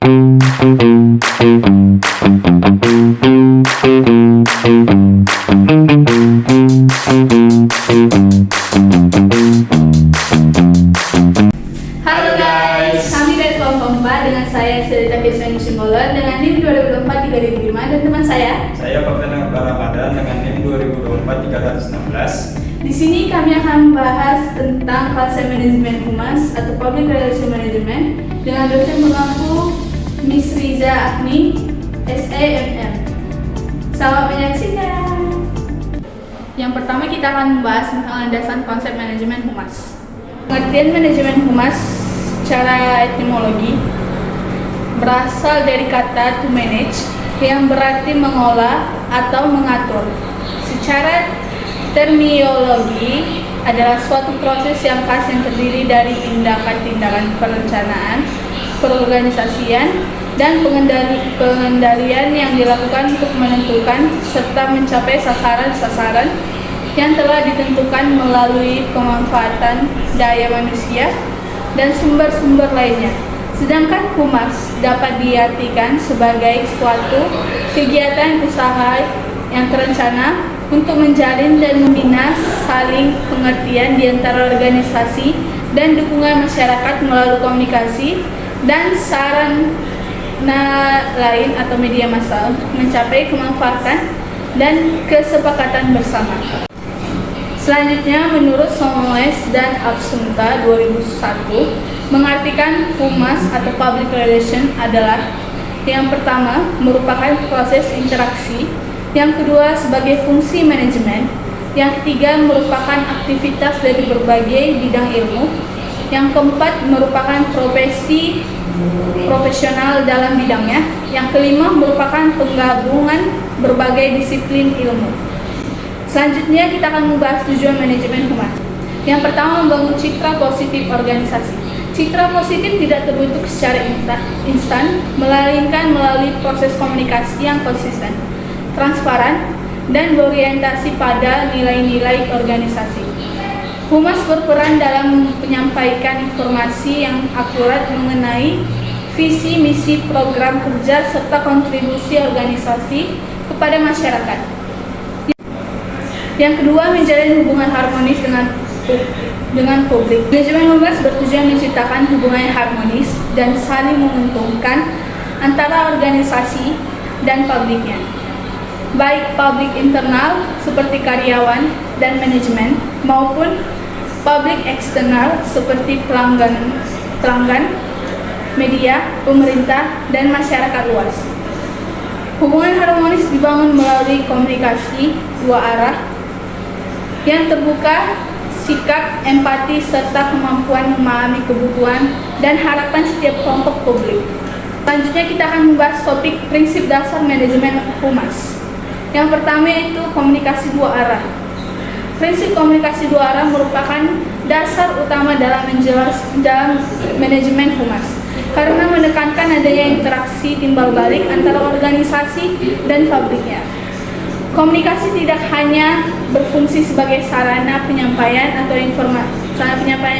Halo guys, kami dari kelompok 4 dengan saya Selita Kiswani Simbolon dengan NIM 2024-3005 dan teman saya Kopten Ramadan dengan NIM 2024-316. Di sini kami akan membahas tentang konsep manajemen humas atau Public Relation Management dengan dosen mengaku Miss Riza Agni, SAMM. Selamat menyaksikan. Yang pertama kita akan membahas tentang landasan konsep manajemen humas. Pengertian manajemen humas secara etimologi berasal dari kata to manage yang berarti mengolah atau mengatur. Secara terminologi adalah suatu proses yang khas yang terdiri dari tindakan-tindakan perencanaan, perorganisasian, dan pengendalian yang dilakukan untuk menentukan serta mencapai sasaran-sasaran yang telah ditentukan melalui pemanfaatan daya manusia dan sumber-sumber lainnya. Sedangkan humas dapat diartikan sebagai suatu kegiatan usaha yang terencana untuk menjalin dan membina saling pengertian di antara organisasi dan dukungan masyarakat melalui komunikasi dan sarana lain atau media massa untuk mencapai kemanfaatan dan kesepakatan bersama. Selanjutnya, menurut Somoes dan Absumta 2001, mengartikan humas atau public relation adalah yang pertama, merupakan proses interaksi, yang kedua, sebagai fungsi manajemen, yang ketiga, merupakan aktivitas dari berbagai bidang ilmu, yang keempat, merupakan profesional dalam bidangnya, yang kelima, merupakan penggabungan berbagai disiplin ilmu. Selanjutnya kita akan membahas tujuan manajemen humas. Yang pertama, membangun citra positif organisasi. Citra positif tidak terbentuk secara instan, melainkan melalui proses komunikasi yang konsisten, transparan, dan berorientasi pada nilai-nilai organisasi. Humas berperan dalam menyampaikan informasi yang akurat mengenai visi, misi, program kerja, serta kontribusi organisasi kepada masyarakat. Yang kedua, menjalin hubungan harmonis dengan publik. Manajemen humas bertujuan menciptakan hubungan yang harmonis dan saling menguntungkan antara organisasi dan publiknya, baik publik internal seperti karyawan dan manajemen maupun publik eksternal seperti pelanggan, media, pemerintah, dan masyarakat luas. Hubungan harmonis dibangun melalui komunikasi dua arah yang terbuka, sikap, empati, serta kemampuan memahami kebutuhan dan harapan setiap kelompok publik. Selanjutnya kita akan membahas topik prinsip dasar manajemen humas. Yang pertama yaitu komunikasi dua arah. Prinsip komunikasi dua arah merupakan dasar utama dalam manajemen humas karena menekankan adanya interaksi timbal balik antara organisasi dan publiknya. Komunikasi tidak hanya berfungsi sebagai sarana penyampaian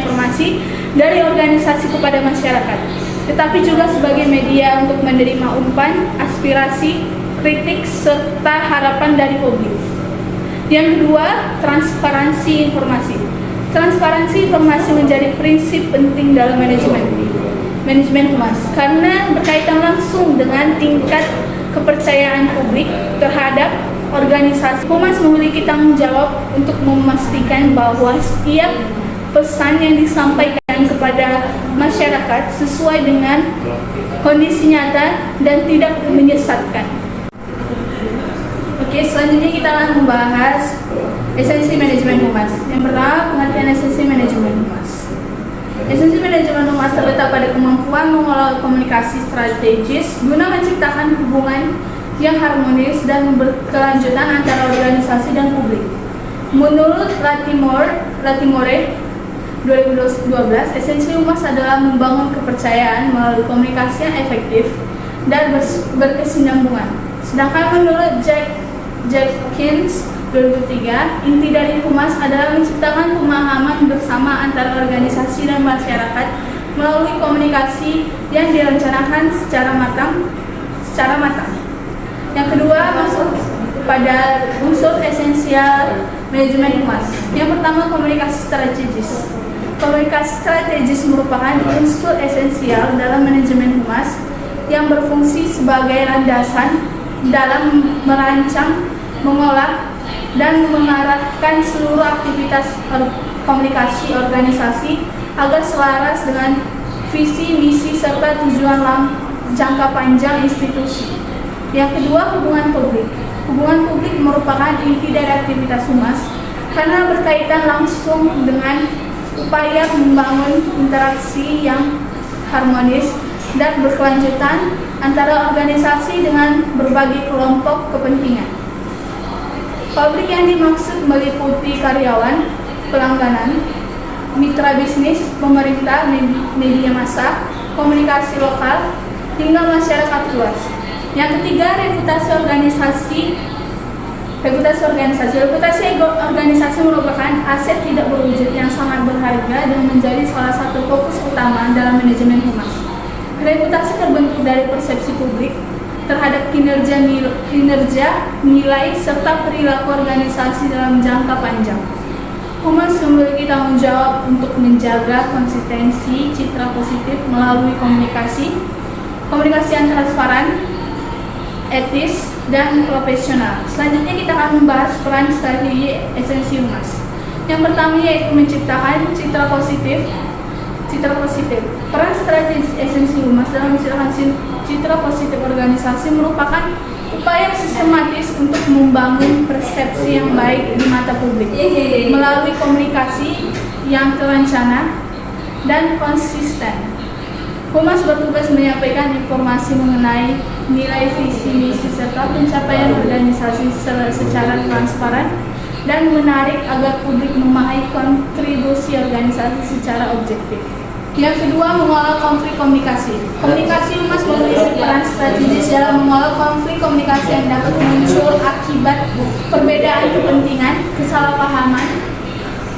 informasi dari organisasi kepada masyarakat, tetapi juga sebagai media untuk menerima umpan, aspirasi, kritik, serta harapan dari publik. Yang kedua, transparansi informasi. Transparansi informasi menjadi prinsip penting dalam manajemen humas karena berkaitan langsung dengan tingkat kepercayaan publik terhadap organisasi. Humas memiliki tanggung jawab untuk memastikan bahwa setiap pesan yang disampaikan kepada masyarakat sesuai dengan kondisi nyata dan tidak menyesatkan. Oke, selanjutnya kita akan membahas esensi manajemen humas. Yang pertama, pengertian esensi manajemen humas. Esensi manajemen humas terletak pada kemampuan mengelola komunikasi strategis guna menciptakan hubungan yang harmonis dan berkelanjutan antara organisasi dan publik. Menurut Latimore 2012, esensi humas adalah membangun kepercayaan melalui komunikasi yang efektif dan berkesinambungan. Sedangkan menurut Jacobkins 2003, inti dari humas adalah menciptakan pemahaman bersama antara organisasi dan masyarakat melalui komunikasi yang direncanakan secara pada unsur esensial manajemen humas. Yang pertama, komunikasi strategis. Komunikasi strategis merupakan unsur esensial dalam manajemen humas yang berfungsi sebagai landasan dalam merancang, mengolah, dan mengarahkan seluruh aktivitas komunikasi organisasi agar selaras dengan visi, misi, serta tujuan jangka panjang institusi. Yang kedua, hubungan publik. Hubungan publik merupakan inti dari aktivitas humas karena berkaitan langsung dengan upaya membangun interaksi yang harmonis dan berkelanjutan antara organisasi dengan berbagai kelompok kepentingan. Publik yang dimaksud meliputi karyawan, pelanggan, mitra bisnis, pemerintah, media massa, komunikasi lokal, hingga masyarakat luas. Yang ketiga, reputasi organisasi. Reputasi organisasi merupakan aset tidak berwujud yang sangat berharga dan menjadi salah satu fokus utama dalam manajemen humas. Reputasi terbentuk dari persepsi publik terhadap kinerja, nilai, serta perilaku organisasi dalam jangka panjang. Humas memiliki tanggung jawab untuk menjaga konsistensi citra positif melalui komunikasi yang transparan, etis, dan profesional. Selanjutnya kita akan membahas peran strategi esensi humas. Yang pertama yaitu menciptakan citra positif. Peran strategi esensi humas dalam menciptakan citra positif organisasi merupakan upaya sistematis untuk membangun persepsi yang baik di mata publik melalui komunikasi yang terencana dan konsisten. Humas bertugas menyampaikan informasi mengenai nilai, visi, misi, serta pencapaian organisasi secara transparan dan menarik agar publik memahami kontribusi organisasi secara objektif. Yang kedua, mengolah konflik komunikasi. Komunikasi humas memiliki peran strategis dalam mengolah konflik komunikasi yang dapat muncul akibat perbedaan kepentingan, kesalahpahaman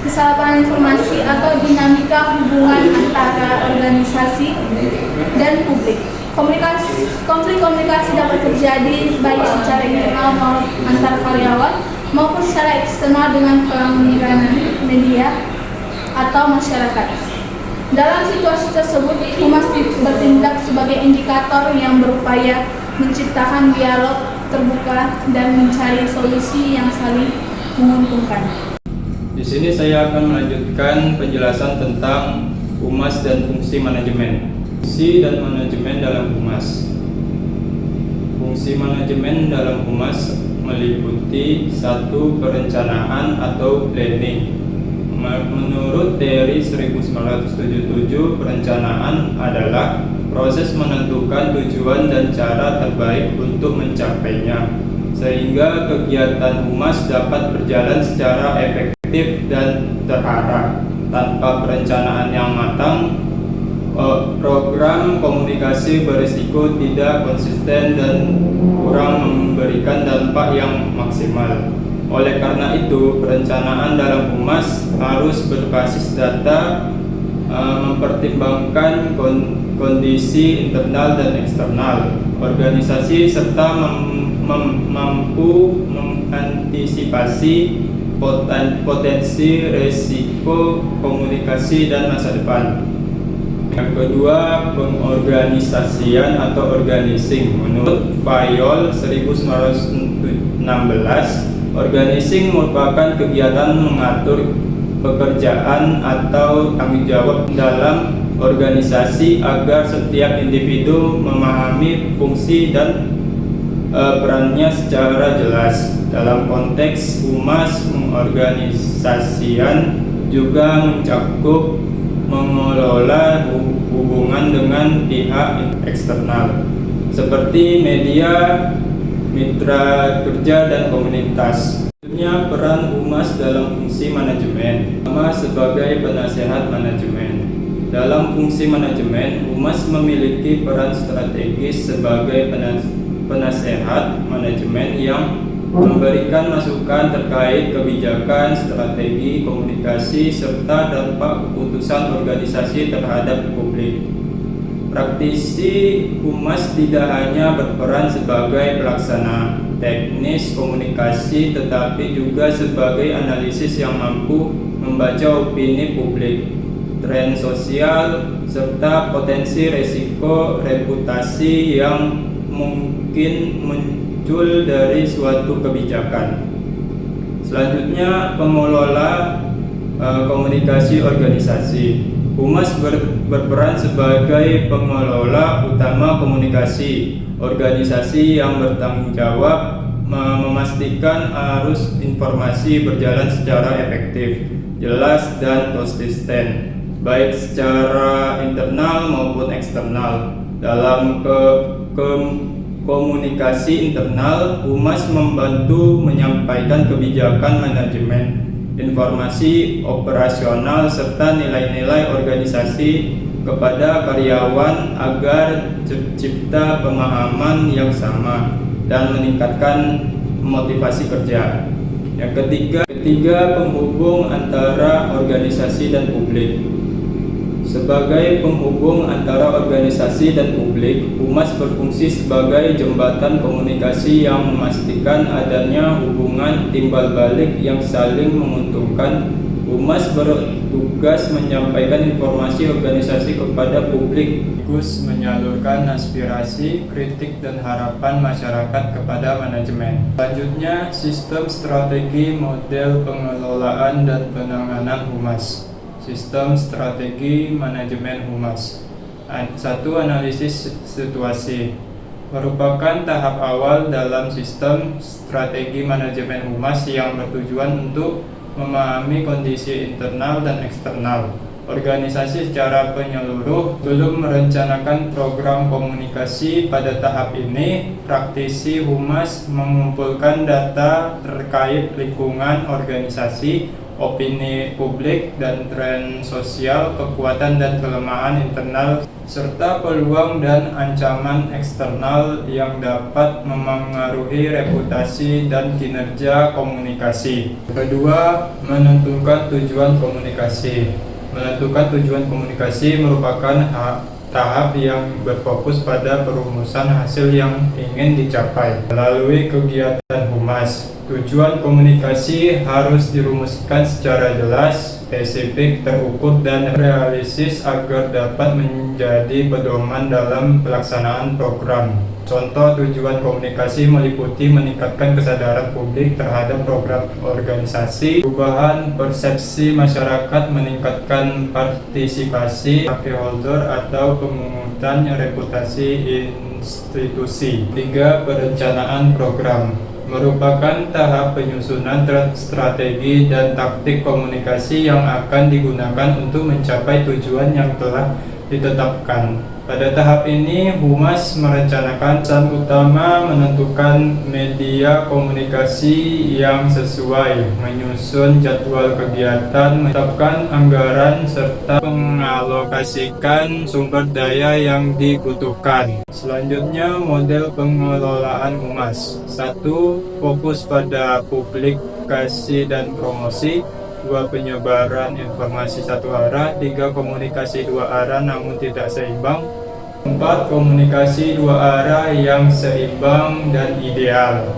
informasi, atau dinamika hubungan antara organisasi dan publik. Konflik komunikasi dapat terjadi baik secara internal maupun antar karyawan maupun secara eksternal dengan pelanggan media atau masyarakat. Dalam situasi tersebut, humas bertindak sebagai indikator yang berupaya menciptakan dialog terbuka dan mencari solusi yang saling menguntungkan. Di sini saya akan melanjutkan penjelasan tentang humas dan fungsi manajemen. Fungsi dan manajemen dalam humas. Fungsi manajemen dalam humas meliputi 1. Perencanaan atau planning. Menurut teori 1977, perencanaan adalah proses menentukan tujuan dan cara terbaik untuk mencapainya, sehingga kegiatan humas dapat berjalan secara efektif dan terarah. Tanpa perencanaan yang matang, program komunikasi berisiko tidak konsisten dan kurang memberikan dampak yang maksimal. Oleh karena itu, perencanaan dalam humas harus berbasis data, mempertimbangkan kondisi internal dan eksternal organisasi, serta mampu mengantisipasi potensi risiko komunikasi dan masa depan. Yang kedua, pengorganisasian atau organizing. Menurut Fayol 1916, organizing merupakan kegiatan mengatur pekerjaan atau tanggung jawab dalam organisasi agar setiap individu memahami fungsi dan perannya secara jelas. Dalam konteks humas, pengorganisasian juga mencakup mengelola hubungan dengan pihak eksternal seperti media, mitra kerja, dan komunitas. Selanjutnya, peran humas dalam fungsi manajemen. Pertama, sebagai penasehat manajemen. Dalam fungsi manajemen, humas memiliki peran strategis sebagai penasehat manajemen yang memberikan masukan terkait kebijakan, strategi, komunikasi, serta dampak keputusan organisasi terhadap publik. Praktisi humas tidak hanya berperan sebagai pelaksana teknis komunikasi, tetapi juga sebagai analisis yang mampu membaca opini publik, tren sosial, serta potensi resiko reputasi yang mungkin muncul dari suatu kebijakan. Selanjutnya, pengelola komunikasi organisasi. Humas berperan sebagai pengelola utama komunikasi organisasi yang bertanggung jawab memastikan arus informasi berjalan secara efektif, jelas, dan konsisten, baik secara internal maupun eksternal. Dalam komunikasi internal, humas membantu menyampaikan kebijakan manajemen, informasi operasional, serta nilai-nilai organisasi kepada karyawan agar tercipta pemahaman yang sama dan meningkatkan motivasi kerja. Yang ketiga, penghubung antara organisasi dan publik. Sebagai penghubung antara organisasi dan publik, humas berfungsi sebagai jembatan komunikasi yang memastikan adanya hubungan timbal balik yang saling menguntungkan. Humas bertugas menyampaikan informasi organisasi kepada publik, sekaligus menyalurkan aspirasi, kritik, dan harapan masyarakat kepada manajemen. Selanjutnya, sistem strategi model pengelolaan dan penanganan humas. Sistem strategi manajemen humas. 1. Analisis situasi merupakan tahap awal dalam sistem strategi manajemen humas yang bertujuan untuk memahami kondisi internal dan eksternal organisasi secara menyeluruh. Belum merencanakan program komunikasi. Pada tahap ini, praktisi humas mengumpulkan data terkait lingkungan organisasi, opini publik, dan tren sosial, kekuatan dan kelemahan internal, serta peluang dan ancaman eksternal yang dapat memengaruhi reputasi dan kinerja komunikasi. Kedua, menentukan tujuan komunikasi. Menentukan tujuan komunikasi merupakan tahap yang berfokus pada perumusan hasil yang ingin dicapai melalui kegiatan humas. Tujuan komunikasi harus dirumuskan secara jelas, spesifik, terukur, dan realistis agar dapat menjadi pedoman dalam pelaksanaan program. Contoh tujuan komunikasi meliputi meningkatkan kesadaran publik terhadap program organisasi, perubahan persepsi masyarakat, meningkatkan partisipasi stakeholder, atau pemungutan reputasi institusi. 3. Perencanaan program merupakan tahap penyusunan strategi dan taktik komunikasi yang akan digunakan untuk mencapai tujuan yang telah ditetapkan. Pada tahap ini, humas merencanakan pesan utama, menentukan media komunikasi yang sesuai, menyusun jadwal kegiatan, menetapkan anggaran, serta mengalokasikan sumber daya yang dibutuhkan. Selanjutnya, model pengelolaan humas. 1. Fokus pada publikasi dan promosi. 2. Penyebaran informasi satu arah. 3. Komunikasi dua arah namun tidak seimbang. 4. Komunikasi dua arah yang seimbang dan ideal.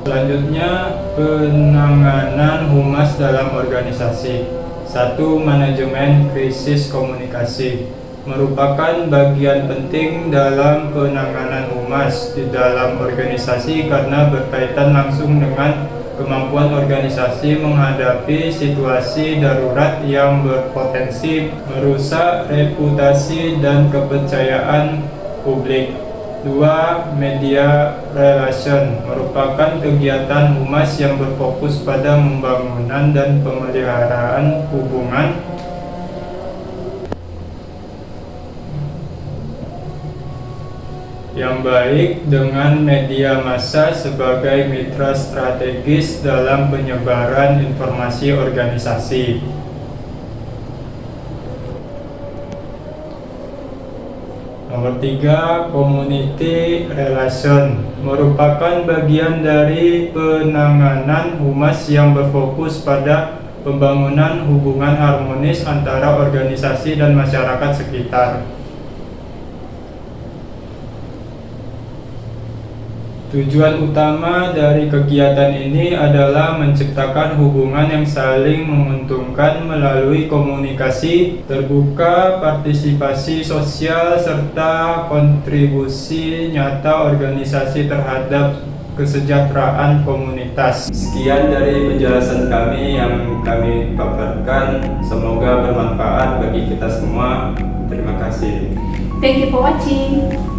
Selanjutnya, penanganan humas dalam organisasi. 1. Manajemen krisis komunikasi merupakan bagian penting dalam penanganan humas di dalam organisasi karena berkaitan langsung dengan kemampuan organisasi menghadapi situasi darurat yang berpotensi merusak reputasi dan kepercayaan publik. 2. Media relation merupakan kegiatan humas yang berfokus pada pembangunan dan pemeliharaan hubungan yang baik dengan media massa sebagai mitra strategis dalam penyebaran informasi organisasi. Nomor 3, community relation merupakan bagian dari penanganan humas yang berfokus pada pembangunan hubungan harmonis antara organisasi dan masyarakat sekitar. Tujuan utama dari kegiatan ini adalah menciptakan hubungan yang saling menguntungkan melalui komunikasi terbuka, partisipasi sosial, serta kontribusi nyata organisasi terhadap kesejahteraan komunitas. Sekian dari penjelasan kami yang kami paparkan. Semoga bermanfaat bagi kita semua. Terima kasih. Thank you for watching.